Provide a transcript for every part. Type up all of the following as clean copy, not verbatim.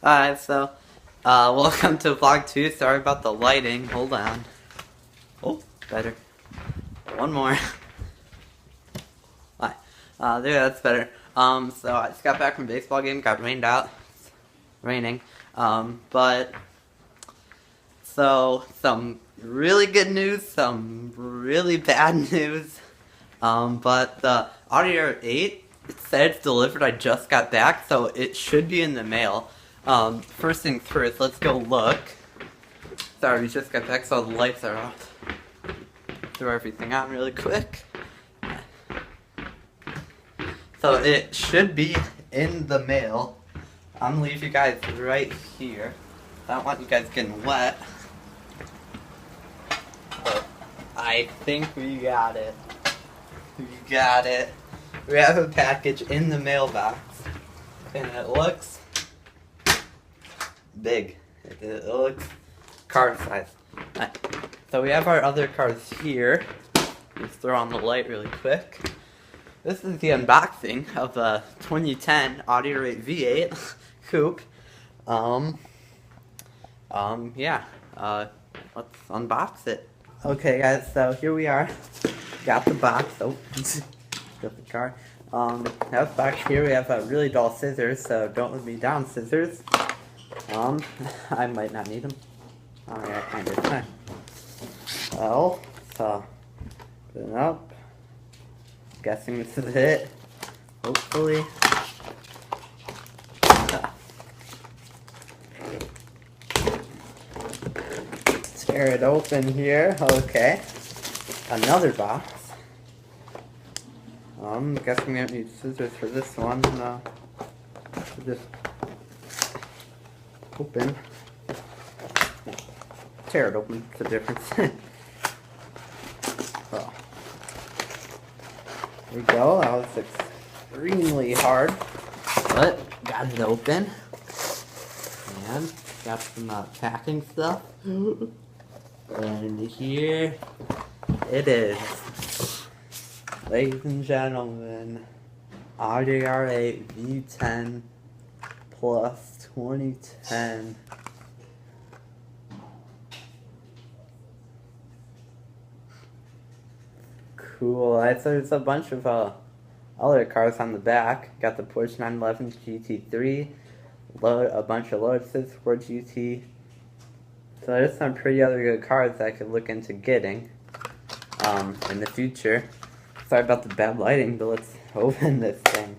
Alright, so, welcome to vlog 2. Sorry about the lighting. Hold on. Oh, better. One more. Alright. There, that's better. So I just got back from baseball game, got rained out. It's raining. But, so, some really good news, some really bad news. But the Audi R8, it said it's delivered. I just got back, so it should be in the mail. First things first, let's go look. Sorry, we just got back, so the lights are off. Throw everything on really quick. So it should be in the mail. I'm gonna leave you guys right here. I don't want you guys getting wet. But I think we got it. We got it. We have a package in the mailbox. And it looks big. It looks card size. Right. So we have our other cards here. Let's throw on the light really quick. This is the unboxing of a 2010 Audi R8 V8 coupe. Yeah. Let's unbox it. Okay, guys. So here we are. Got the box. Oh, got the card. That box here. We have really dull scissors. So don't let me down, scissors. I might not need them. Oh yeah, kind of time. Well, so put it up. Guessing this is it. Hopefully. Tear it open here. Okay. Another box. Guessing we don't need scissors for this one. No. Just open. Tear it open. It's a difference. Oh. There we go. That was extremely hard, but got it open. And got some packing stuff. And here it is. Ladies and gentlemen, Audi R8 V10 Plus 2010. Cool. There's a bunch of other cars on the back. Got the Porsche 911 GT3, a bunch of Lotuses, Ford GT. So there's some pretty other good cars I could look into getting in the future. Sorry about the bad lighting, but let's open this thing.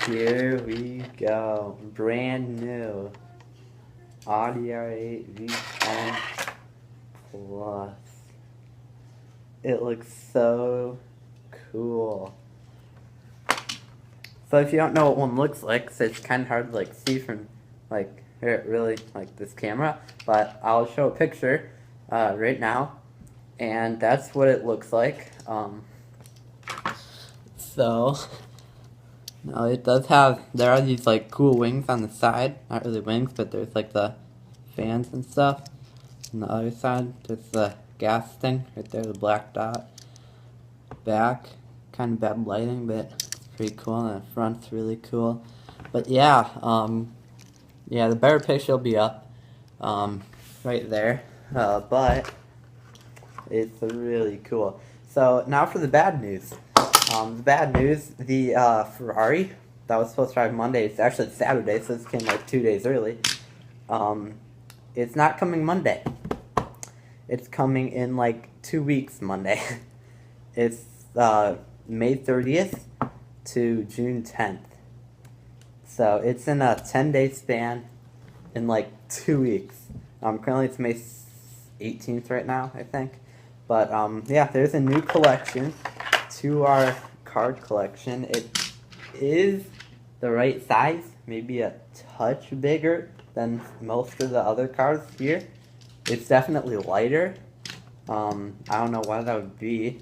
Here we go. Brand new Audi R8 V10 Plus. It looks so cool. So if you don't know what one looks like, so it's kind of hard to see from really this camera, but I'll show a picture right now, and that's what it looks like. So no, it does have, there are these cool wings on the side. Not really wings, but there's the fans and stuff. On the other side, there's the gas thing right there, the black dot. Back, kind of bad lighting, but it's pretty cool. And the front's really cool. But yeah, yeah, the better picture will be up right there. But it's really cool. So now for the bad news. The bad news, the Ferrari that was supposed to arrive Monday, it's actually Saturday, so this came 2 days early. It's not coming Monday. It's coming in 2 weeks Monday. It's May 30th to June 10th. So it's in a 10-day span in 2 weeks. Currently it's May 18th right now, I think. But yeah, there's a new collection to our card collection. It is the right size, maybe a touch bigger than most of the other cards here. It's definitely lighter. I don't know why that would be,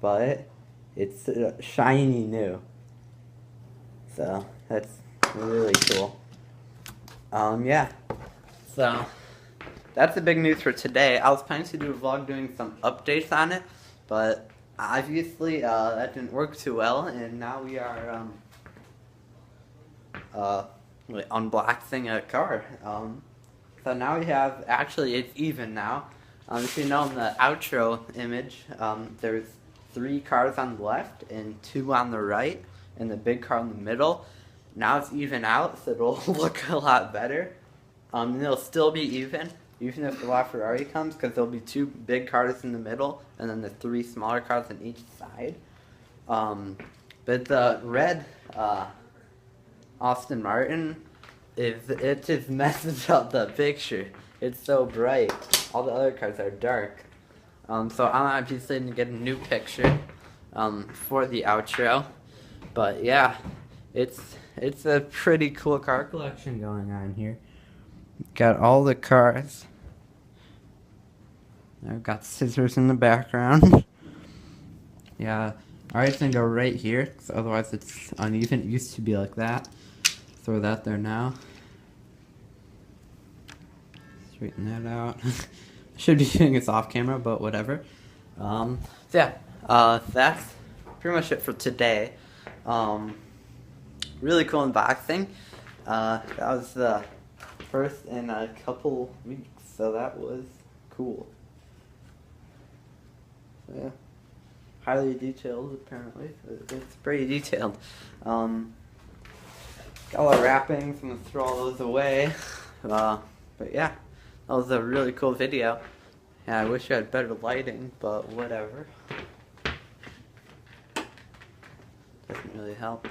but it's shiny new. So that's really cool. Yeah. So that's the big news for today. I was planning to do a vlog doing some updates on it, but obviously that didn't work too well, and now we are unboxing a car. So now we have, actually it's even now. If you know in the outro image, there's 3 cars on the left and 2 on the right, and the big car in the middle. Now it's even out, so it'll look a lot better. And it'll still be even if the LaFerrari comes, because there'll be 2 big cars in the middle, and then the 3 smaller cars on each side. But the red Aston Martin, it just messes up the picture. It's so bright. All the other cars are dark. So I'm obviously going to get a new picture for the outro. But yeah, it's a pretty cool car collection going on here. Got all the cars. I've got scissors in the background. Yeah, alright, it's gonna go right here, because otherwise it's uneven. It used to be like that. Throw that there now. Straighten that out. Should be doing this off camera, but whatever. So yeah, that's pretty much it for today. Really cool unboxing. That was the first in a couple weeks, so that was cool. So yeah, highly detailed apparently. It's pretty detailed. Got all the wrappings, I'm gonna throw all those away. But yeah, that was a really cool video. Yeah, I wish I had better lighting, but whatever. Doesn't really help.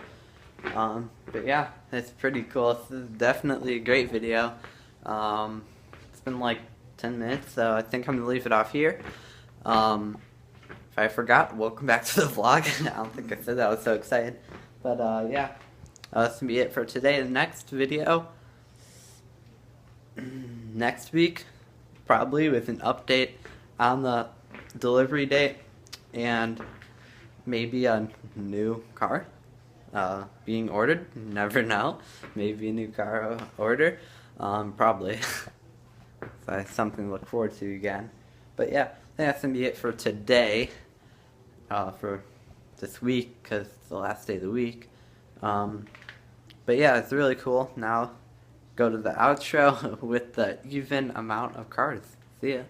But yeah, it's pretty cool. This is definitely a great video. It's been like 10 minutes, so I think I'm gonna leave it off here. If I forgot, welcome back to the vlog. I don't think I said that, I was so excited. But yeah, that's gonna be it for today. The next video, next week, probably with an update on the delivery date and maybe a new car being ordered. Never know. Maybe a new car order. Probably. So that's something to look forward to again. But yeah, I think that's gonna be it for today. For this week, because it's the last day of the week. But yeah, it's really cool. Now go to the outro with the even amount of cars. See ya.